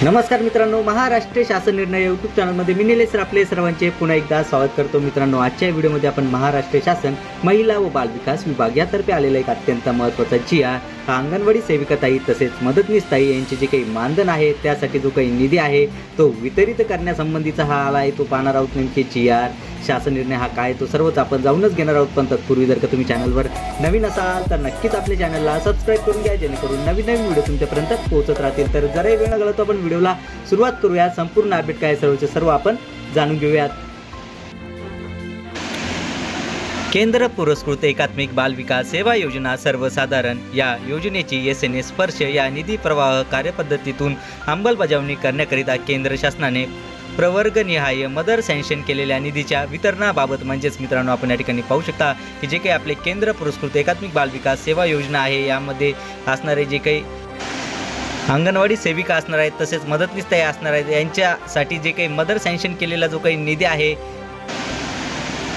नमस्कार मित्रांनो, महाराष्ट्र शासन निर्णय यूट्यूब चॅनलमध्ये मी निलेश आपले सर्वांचे पुन्हा एकदा स्वागत करतो. मित्रांनो, आजच्या व्हिडिओमध्ये आपण महाराष्ट्र शासन महिला व बालविकास विभाग यातर्फे आलेला एक अत्यंत महत्त्वाचा GR हा अंगणवाडी सेविकाताई तसेच मदतनीसताई यांचे जे काही मानधन आहे त्यासाठी जो काही निधी आहे तो वितरित करण्यासंबंधीचा हा आला आहे. तो पाहणार आहोत नेमके GR शासन निर्णय हा काय तो सर्वच आपण जाऊनच घेणार आहोत. पण तत्पूर्वी जर का तुम्ही चॅनलवर नवीन असाल तर नक्कीच आपल्या चॅनलला सबस्क्राईब करून घ्या, जेणेकरून नवीन नवीन व्हिडिओ तुमच्यापर्यंत पोहोचत राहतील. तर जरा वेळ न घालवता आपण व्हिडिओला सुरुवात करूया. संपूर्ण अपडेट काय सर्वचे सर्व आपण जाणून घेऊयात. केंद्र पुरस्कृत एकात्मिक बाल विकास सेवा योजना सर्वसाधारण या योजनेची SNS स्पर्श या निधी प्रवाह कार्यपद्धतीतून अंमलबजावणी करण्याकरिता केंद्र शासनाने प्रवर्गनिहाय मदर सँक्शन केलेल्या निधीच्या वितरणाबाबत म्हणजेच मित्रांनो आपण या ठिकाणी पाहू शकता की जे काही आपले केंद्र पुरस्कृत एकात्मिक बाल विकास सेवा योजना आहे यामध्ये असणारे जे काही अंगणवाडी सेविका असणार आहेत तसेच मदतनीसताई असणार आहेत यांच्यासाठी जे काही मदर सँक्शन केलेला जो काही निधी आहे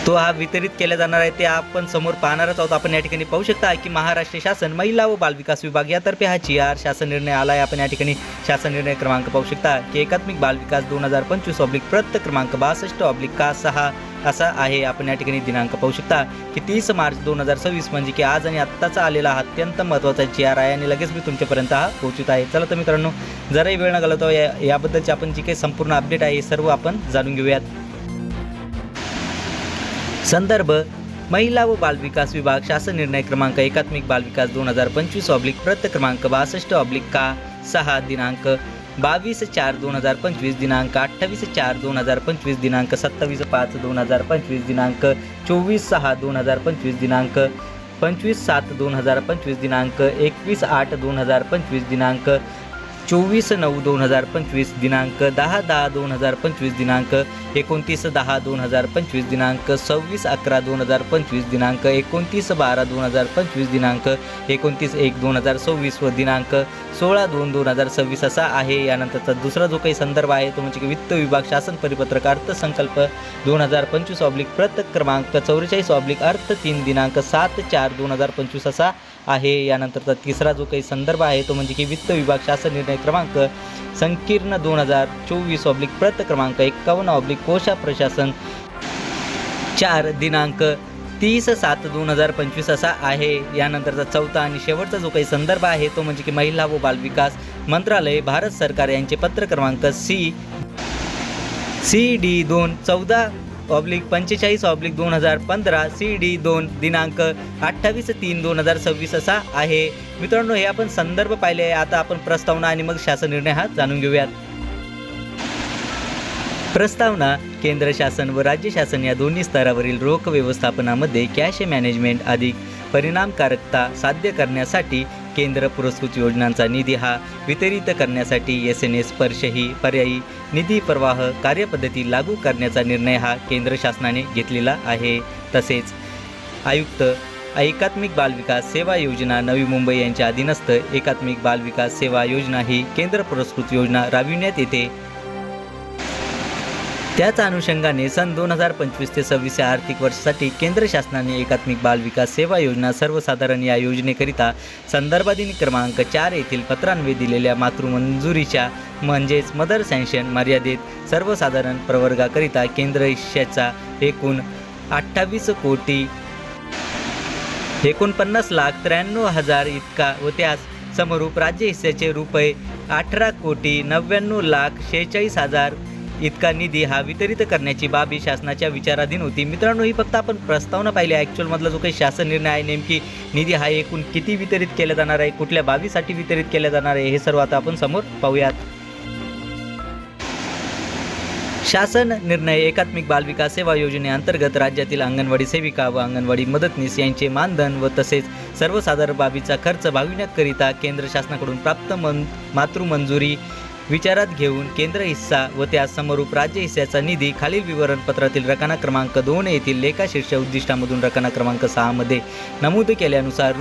तो हा वितरित केला जाणार आहे ते आपण समोर पाहणारच आहोत. आपण या ठिकाणी पाहू शकता की महाराष्ट्र शासन महिला व बालविकास विभाग यातर्फे हा GR शासन निर्णय आला आहे. आपण या ठिकाणी शासन निर्णय क्रमांक पाहू शकता की एकात्मिक बालविकास 2025 प्रत क्रमांक 62/6 असा आहे. आपण या ठिकाणी दिनांक पाहू शकता की 30 मार्च 2026 म्हणजे की आज आणि आत्ताचा आलेला हा अत्यंत महत्त्वाचा GR आहे आणि लगेच मी तुमच्यापर्यंत हा पोहोचत आहे. चला तर मित्रांनो, जराही वेळ न घालवता याबद्दलची आपण जी काही संपूर्ण अपडेट आहे सर्व आपण जाणून घेऊयात. संदर्भ महिला व बालविकास विभाग शासन निर्णय क्रमांक एकात्मिक बालविकास 2025 प्रत क्रमांक 62/6 दिनांक 22/4/2025 दिनांक 28/4/2025 दिनांक 27/5/2025 दिनांक 24/6/2025 दिनांक 25/7/2025 दिनांक 21/8/2025 दिनांक 24/9/2025 दिनांक 10/10/2025 दिनांक 29/10/2025 दिनांक 26/11/2025 दिनांक 29/12/2025 दिनांक 29/1/2026 व दिनांक 16/2/2026 असा आहे. यानंतरचा दुसरा जो काही संदर्भ आहे तो म्हणजे की वित्त विभाग शासन परिपत्रक अर्थसंकल्प 2025 प्रत क्रमांक 44/अर्थ 3 दिनांक 7/4/2025 असा आहे. यानंतरचा तिसरा जो काही संदर्भ आहे तो म्हणजे की वित्त विभाग शासन निर्णय क्रमांक संकीर्ण 2024 प्रत क्रमांक 51 कोशा प्रशासन 4 दिनांक 30/7/2025 असा आहे. यानंतरचा चौथा आणि शेवटचा जो काही संदर्भ आहे तो म्हणजे की महिला व बालविकास मंत्रालय भारत सरकार यांचे पत्र क्रमांक CD2 14/45/2015 CD2 दिनांक 28/3/2026 असा आहे. मित्रांनो, हे आपण संदर्भ पाहिले आहे. आता आपण प्रस्तावना आणि मग शासन निर्णय हा जाणून घेऊयात. प्रस्तावना केंद्र शासन व राज्य शासन या दोन्ही स्तरावरील रोख व्यवस्थापनामध्ये कॅश मॅनेजमेंट अधिक परिणामकारकता साध्य करण्यासाठी केंद्र पुरस्कृत योजनांचा निधी हा वितरित करण्यासाठी SNS स्पर्श ही पर्यायी निधी प्रवाह कार्यपद्धती लागू करण्याचा निर्णय हा केंद्र शासनाने घेतलेला आहे. तसेच आयुक्त एकात्मिक बालविकास सेवा योजना नवी मुंबई यांच्या अधीनस्थ एकात्मिक बालविकास सेवा योजना ही केंद्र पुरस्कृत योजना राबविण्यात येते. त्याच अनुषंगाने सन 2025 ते 26 या आर्थिक वर्षासाठी केंद्र शासनाने एकात्मिक बाल विकास सेवा योजना सर्वसाधारण या योजनेकरिता संदर्भाधीन क्रमांक 4 येथील पत्रान्वये दिलेल्या मातृमंजुरीच्या म्हणजेच मदर सँक्शन मर्यादित सर्वसाधारण प्रवर्गाकरिता केंद्र हिश्श्याचा एकूण 28,49,93,000 इतका व त्यास समरूप राज्य हिस्स्याचे ₹18,99,46,46,000 इतका निधी हा वितरित करण्याची बाबी शासनाच्या विचाराधीन होती. मित्रांनो, ही फक्त आपण प्रस्तावना पाहिली. ॲक्च्युअलमधला जो काही शासन निर्णय आहे नेमकी निधी हा एकूण किती वितरित केला जाणार आहे, कुठल्या बाबीसाठी वितरित केला जाणार आहे हे सर्व आता आपण समोर पाहूयात. शासन निर्णय एकात्मिक बालविकास सेवा योजनेअंतर्गत राज्यातील अंगणवाडी सेविका व अंगणवाडी मदतनीस यांचे मानधन व तसेच सर्वसाधारण बाबीचा खर्च भागविण्याकरिता केंद्र शासनाकडून प्राप्त मातृमंजुरी विचारात घेऊन केंद्र हिस्सा व त्यास समरूप राज्य हिस्स्याचा निधी खालील विवरणपत्रातील रकाना क्रमांक 2 येथील लेखा शीर्ष उद्दिष्टामधून रकाना क्रमांक 6 मध्ये नमूद केल्यानुसार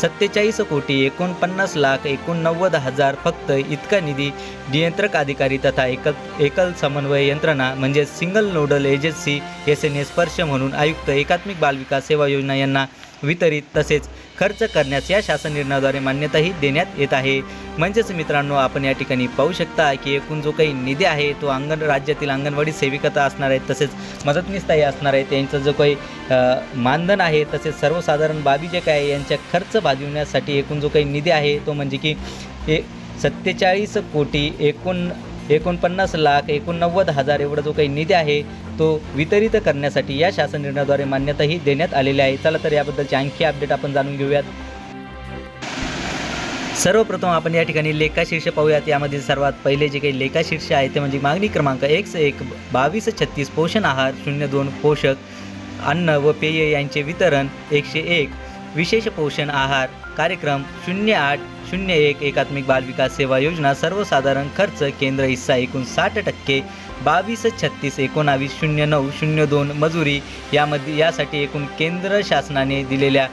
₹47,49,89,000 फक्त इतका निधी नियंत्रक अधिकारी तथा एकल समन्वय यंत्रणा म्हणजे सिंगल नोडल एजन्सी SNS स्पर्श म्हणून आयुक्त एकात्मिक बालविकास सेवा योजना यांना वितरित तसेच खर्च करण्यास या शासन निर्णयाद्वारे मान्यताही देण्यात येत आहे। म्हणजेच मित्रांनो, आपण या ठिकाणी पाहू शकता की एकूण जो काही निधी आहे तो राज्यातील अंगणवाडी सेविका असणार आहेत, तसेच मदतनीसताई असणार आहेत, त्यांचं जो काही मानधन आहे तसेच सर्वसाधारण बाबी जे काय यांच्या खर्च भागविण्यासाठी एकूण जो काही निधी आहे तो म्हणजे की 47,49,89,000 एवढा जो काही निधी आहे तो वितरित करण्यासाठी या शासन निर्णयाद्वारे मान्यताही देण्यात आलेली आहे। चला तर याबद्दलची आणखी अपडेट आपण जाणून घेऊयात। सर्वप्रथम आपण या ठिकाणी लेखाशीर्ष पाहूयात। यामधील सर्वात पहिले जे काही लेखाशीर्ष आहे ते म्हणजे मागणी क्रमांक 1/2236 पोषण आहार 02 पोषक अन्न व पेय यांचे वितरण 101 विशेष पोषण आहार कार्यक्रम 0801 एकात्मिक बाल विकास सेवा योजना सर्वसाधारण खर्च केंद्र हिस्सा एकूण 60% 2236190902 मजुरी यासाठी एकूण केंद्र शासनाने दिलेल्या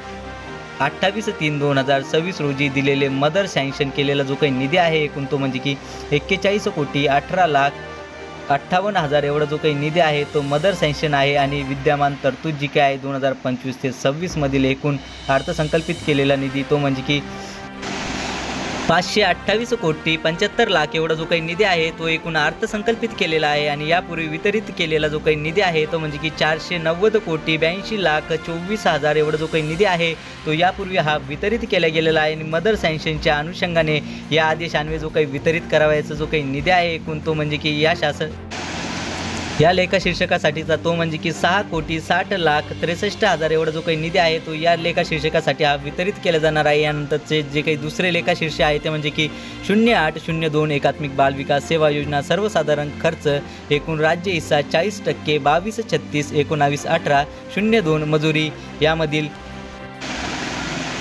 28/3/2026 रोजी दिलेले मदर सँक्शन केलेला जो काही निधी आहे एकूण तो म्हणजे की 41,18,58,000 एवढा जो काही निधी आहे तो मदर सँक्शन आहे। आणि विद्यमान तरतूद जी काय आहे 2025 ते 26 मधील एकूण अर्थसंकल्पित केलेला निधी तो म्हणजे की 528,75,00,000 एवढा जो काही निधी आहे तो एकूण अर्थसंकल्पित केलेला आहे। आणि यापूर्वी वितरित केलेला जो काही निधी आहे तो म्हणजे की 490,82,24,000 एवढा जो काही निधी आहे तो यापूर्वी हा वितरित केला गेलेला आहे। आणि मदर सँक्शनच्या अनुषंगाने या आदेशान्वये जो काही वितरित करावयाचा जो काही निधी आहे एकूण तो म्हणजे की या लेखा शीर्षकासाठीचा तो म्हणजे की 6,60,63,000 एवढा जो काही निधी आहे तो या लेखा शीर्षकासाठी हा वितरित केला जाणार आहे। यानंतरचे जे काही दुसरे लेखा शीर्ष आहे ते म्हणजे की 0802 एकात्मिक बाल विकास सेवा योजना सर्वसाधारण खर्च एकूण राज्य हिस्सा 40% 2236191802 मजुरी यामधील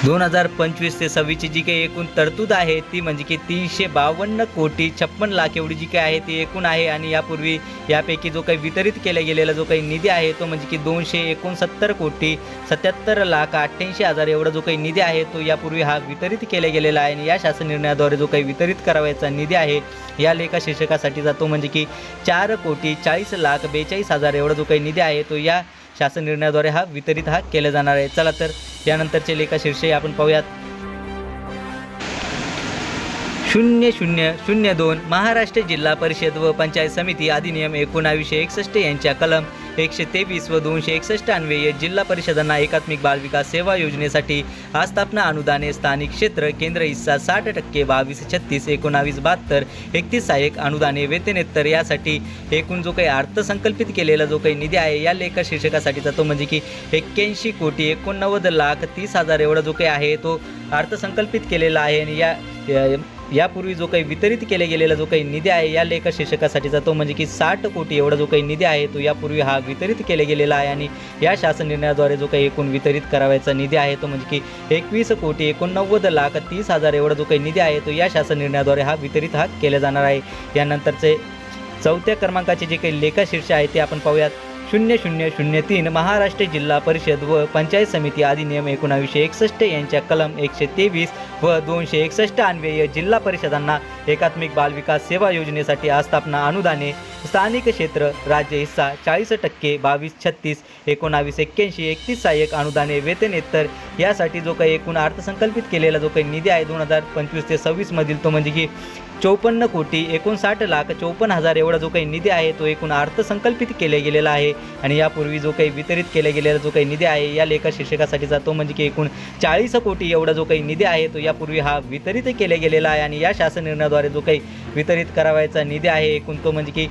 2025 ते 26 ची जी काही एकूण तरतूद आहे ती म्हणजे की 352,56,00,000 एवढी जी काही आहे ती एकूण आहे। आणि यापूर्वी यापैकी जो काही वितरित केला गेलेला जो काही निधी आहे तो म्हणजे की 269,77,88,000 एवढा जो काही निधी आहे तो यापूर्वी हा वितरित केला गेलेला आहे। आणि या शासन निर्णयाद्वारे जो काही वितरित करावयाचा निधी आहे या लेखा शीर्षकासाठीचा तो म्हणजे की 4,40,42,000 एवढा जो काही निधी आहे तो या शासन निर्णयाद्वारे हा वितरित केला जाणार आहे। चला तर यानंतरचे लेखा शीर्षे आपण पाहूयात। 0002 महाराष्ट्र जिल्हा परिषद व पंचायत समिती अधिनियम 1961 यांच्या कलम 123 व 261 अन्वये जिल्हा परिषदांना एकात्मिक बाल विकास सेवा योजनेसाठी आस्थापना अनुदाने स्थानिक क्षेत्र केंद्र हिस्सा 60% 22361972 31 सहाय्यक अनुदाने वेतनेतर यासाठी एकूण जो काही अर्थसंकल्पित केलेला जो काही निधी आहे या लेखा शीर्षकासाठीचा तो म्हणजे की 81,89,30,000 एवढा जो काही आहे तो अर्थसंकल्पित केलेला आहे। आणि यापूर्वी जो काही वितरित केले गेलेला जो काही निधी आहे या लेखा शीर्षकासाठीचा तो म्हणजे की 60 कोटी एवढा जो काही निधी आहे तो यापूर्वी हा वितरित केले गेलेला आहे। आणि या शासन निर्णयाद्वारे जो काही एकूण वितरित करावयाचा निधी आहे तो म्हणजे की 21,89,30,000 एवढा जो काही निधी आहे तो या शासन निर्णयाद्वारे हा वितरित केला जाणार आहे। यानंतरचे चौथ्या क्रमांकाचे जे काही लेखा शीर्ष आहे ते आपण पाहूयात। 0003 महाराष्ट्र जिल्हा परिषद व पंचायत समिती अधिनियम 1961 यांच्या कलम 123 व 261 अन्वये जिल्हा परिषदांना एकात्मिक बाल विकास सेवा योजनेसाठी आस्थापना अनुदाने स्थानिक क्षेत्र राज्य हिस्सा 40% 22361981 31 सहाय्यक अनुदाने वेतनेतर यासाठी जो काही एकूण अर्थसंकल्पित केलेला जो काही निधी आहे 2025 ते 26 मधील तो म्हणजे की 54,59,54,000 एवढा जो काही निधी आहे तो एकूण अर्थसंकल्पित केले गेलेला आहे। आणि यापूर्वी जो काही वितरित केला गेलेला जो काही निधी आहे या लेखा शीर्षकासाठीचा तो म्हणजे की एकूण 40 कोटी एवढा जो काही निधी आहे तो यापूर्वी हा वितरित केला गेलेला आहे। आणि या शासन निर्णयाद्वारे जो काही वितरित करावयाचा निधी आहे एकूण तो म्हणजे की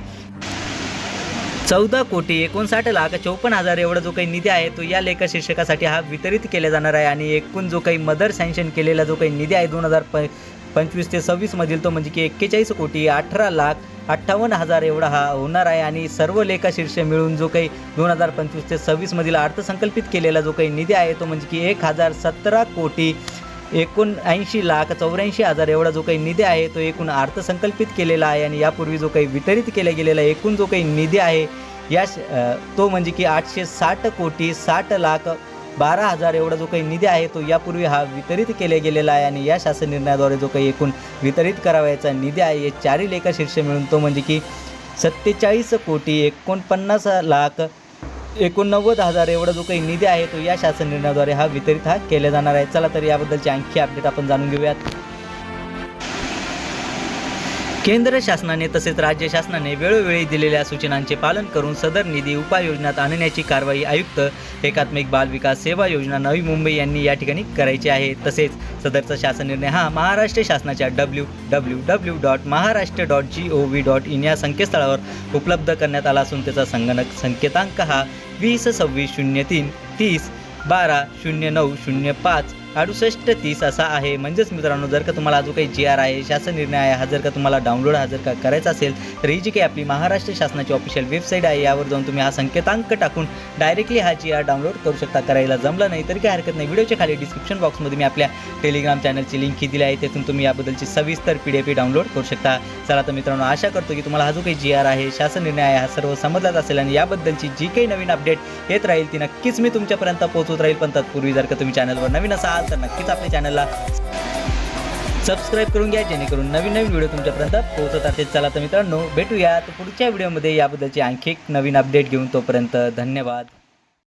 14,59,54,000 एवढा जो काही निधी आहे तो या लेखा शीर्षकासाठी हा वितरित केला जाणार आहे। आणि एकूण जो काही मदर सँक्शन केलेला जो काही निधी आहे 2025 ते 26 मधील तो म्हणजे की 41,18,58,000 एवढा हा होणार आहे। आणि सर्व लेखा शीर्ष मिळून जो काही 2025 ते 26 मधील अर्थसंकल्पित केलेला जो काही निधी आहे तो म्हणजे की 1,017,79,84,000 एवढा जो काही निधी आहे तो एकूण अर्थसंकल्पित केलेला आहे। आणि यापूर्वी जो काही वितरित केला गेलेला एकूण जो काही निधी आहे तो म्हणजे की 860,60,12,000 एवढा जो काही निधी आहे तो यापूर्वी हा वितरित केला गेलेला आहे। आणि या शासन निर्णयाद्वारे जो काही एकूण वितरित करावयाचा निधी आहे हे चारही लेखा शीर्ष मिळून तो म्हणजे की 47,49,00,000 89,000 एवढा जो काही निधी आहे तो या शासन निर्णयाद्वारे वितरित केला जाणार आहे. चला तर याबद्दलची आणखी अपडेट आपण जाणून घेऊयात. केंद्र शासनाने तसेच राज्य शासनाने वेळोवेळी दिलेल्या सूचनांचे पालन करून सदर निधी उपाययोजनात आणण्याची कारवाई आयुक्त एकात्मिक बाल विकास सेवा योजना नवी मुंबई यांनी या ठिकाणी करायची आहे. तसेच सदरचा शासन निर्णय महाराष्ट्र शासनाच्या www.maharashtra.gov.in या संकेतस्थळावर उपलब्ध करण्यात आला असून त्याचा संगणक संकेतांक 2026-30-12-09-05-68-30 असा आहे. म्हणजेच मित्रांनो, जर का तुम्हाला जो काही GR आहे, शासन निर्णय आहे, हा जर का तुम्हाला डाउनलोड जर का करायचा असेल तर ही जी काही आपली महाराष्ट्र शासनाची ऑफिशियल वेबसाईट आहे यावर जाऊन तुम्ही संकेतांक टाकून डायरेक्टली GR डाउनलोड करू शकता. करायला जमलं नाही तरी काही हरकत नाही, व्हिडिओच्या खाली डिस्क्रिप्शन बॉक्समध्ये मी आपल्या टेलिग्राम चॅनलची लिंक ही दिली आहे, त्यातून तुम्ही याबद्दलची सविस्तर PDF डाउनलोड करू शकता. चला तर मित्रांनो, आशा करतो की तुम्हाला जो काही GR आहे, शासन निर्णय आहे, हा सर्व समजलाच असेल आणि याबद्दलची जी काही नवीन अपडेट येत राहील ती नक्कीच मी तुमच्यापर्यंत पोहोचवत राहील. पण तत्पूर्वी जर का तुम्ही चॅनलवर नवीन असाल तर नक्कीच आपल्या चॅनलला सबस्क्राईब करून घ्या, जेणेकरून नवीन व्हिडिओ तुमच्यापर्यंत पोहोचत असेल. चला तर मित्रांनो, भेटूया पुढच्या व्हिडिओमध्ये याबद्दलची आणखी एक नवीन अपडेट घेऊन. तोपर्यंत धन्यवाद.